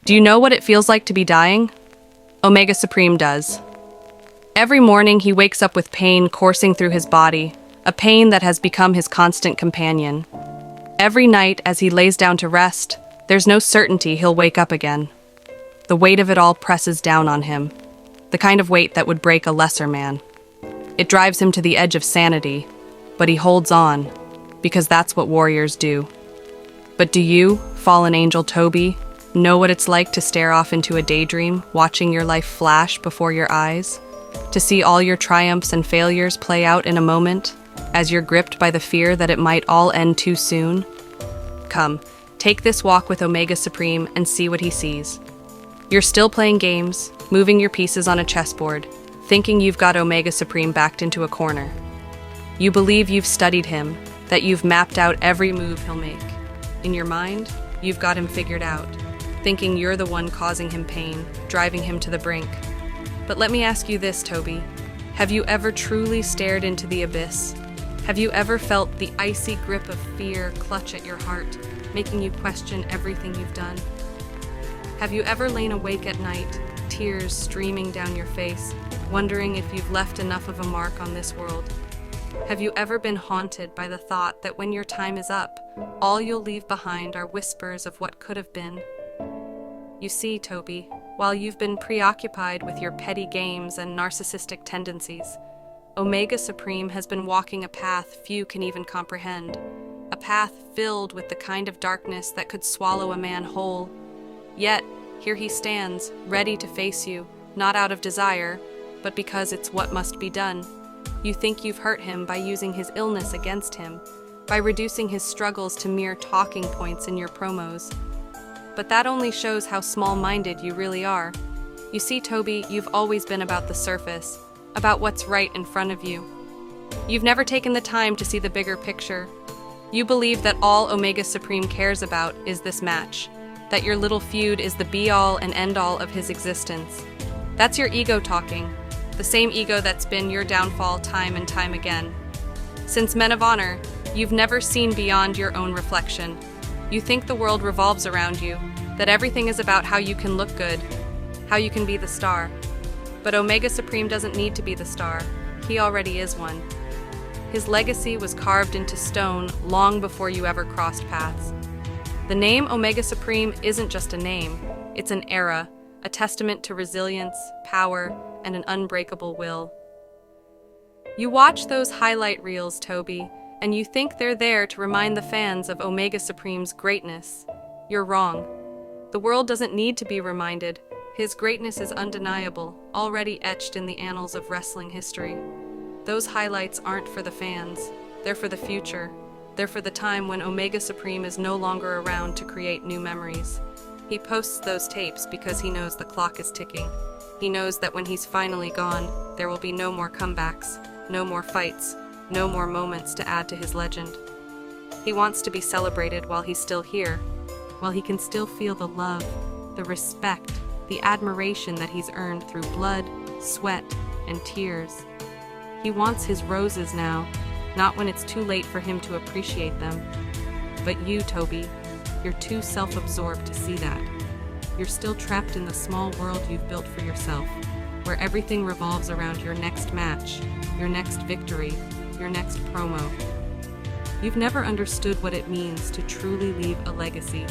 Do you know what it feels like to be dying? Omega Supreme does. Every morning he wakes up with pain coursing through his body, a pain that has become his constant companion. Every night as he lays down to rest, there's no certainty he'll wake up again. The weight of it all presses down on him, the kind of weight that would break a lesser man. It drives him to the edge of sanity, but he holds on, because that's what warriors do. But do you, fallen angel Toby, know what it's like to stare off into a daydream, watching your life flash before your eyes? To see all your triumphs and failures play out in a moment, as you're gripped by the fear that it might all end too soon? Come, take this walk with Omega Supreme and see what he sees. You're still playing games, moving your pieces on a chessboard, thinking you've got Omega Supreme backed into a corner. You believe you've studied him, that you've mapped out every move he'll make. In your mind, you've got him figured out, thinking you're the one causing him pain, driving him to the brink. But let me ask you this, Toby. Have you ever truly stared into the abyss? Have you ever felt the icy grip of fear clutch at your heart, making you question everything you've done? Have you ever lain awake at night, tears streaming down your face, wondering if you've left enough of a mark on this world? Have you ever been haunted by the thought that when your time is up, all you'll leave behind are whispers of what could have been? You see, Toby, while you've been preoccupied with your petty games and narcissistic tendencies, Omega Supreme has been walking a path few can even comprehend, a path filled with the kind of darkness that could swallow a man whole. Yet, here he stands, ready to face you, not out of desire, but because it's what must be done. You think you've hurt him by using his illness against him, by reducing his struggles to mere talking points in your promos. But that only shows how small-minded you really are. You see, Toby, you've always been about the surface, about what's right in front of you. You've never taken the time to see the bigger picture. You believe that all Omega Supreme cares about is this match, that your little feud is the be-all and end-all of his existence. That's your ego talking, the same ego that's been your downfall time and time again. Since Men of Honor, you've never seen beyond your own reflection. You think the world revolves around you, that everything is about how you can look good, how you can be the star. But Omega Supreme doesn't need to be the star. He already is one. His legacy was carved into stone long before you ever crossed paths. The name Omega Supreme isn't just a name, it's an era, a testament to resilience, power, and an unbreakable will. You watch those highlight reels, Toby, and you think they're there to remind the fans of Omega Supreme's greatness. You're wrong. The world doesn't need to be reminded. His greatness is undeniable, already etched in the annals of wrestling history. Those highlights aren't for the fans. They're for the future. They're for the time when Omega Supreme is no longer around to create new memories. He posts those tapes because he knows the clock is ticking. He knows that when he's finally gone, there will be no more comebacks, no more fights, no more moments to add to his legend. He wants to be celebrated while he's still here, while he can still feel the love, the respect, the admiration that he's earned through blood, sweat, and tears. He wants his roses now, not when it's too late for him to appreciate them. But you, Toby, you're too self-absorbed to see that. You're still trapped in the small world you've built for yourself, where everything revolves around your next match, your next victory, your next promo. You've never understood what it means to truly leave a legacy,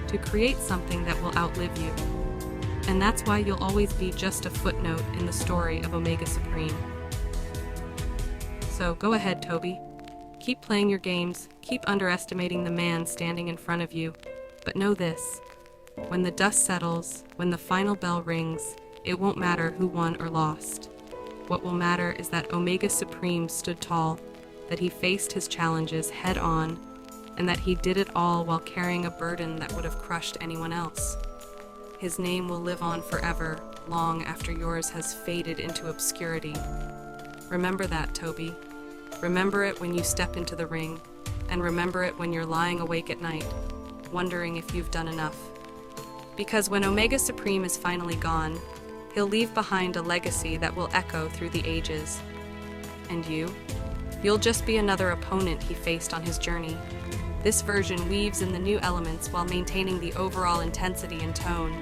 to create something that will outlive you. And that's why you'll always be just a footnote in the story of Omega Supreme. So go ahead, Toby. Keep playing your games, keep underestimating the man standing in front of you. But know this, when the dust settles, when the final bell rings, it won't matter who won or lost. What will matter is that Omega Supreme stood tall, that he faced his challenges head on, and that he did it all while carrying a burden that would have crushed anyone else. His name will live on forever, long after yours has faded into obscurity. Remember that, Toby. Remember it when you step into the ring, and remember it when you're lying awake at night, wondering if you've done enough. Because when Omega Supreme is finally gone, he'll leave behind a legacy that will echo through the ages. And you? You'll just be another opponent he faced on his journey. This version weaves in the new elements while maintaining the overall intensity and tone.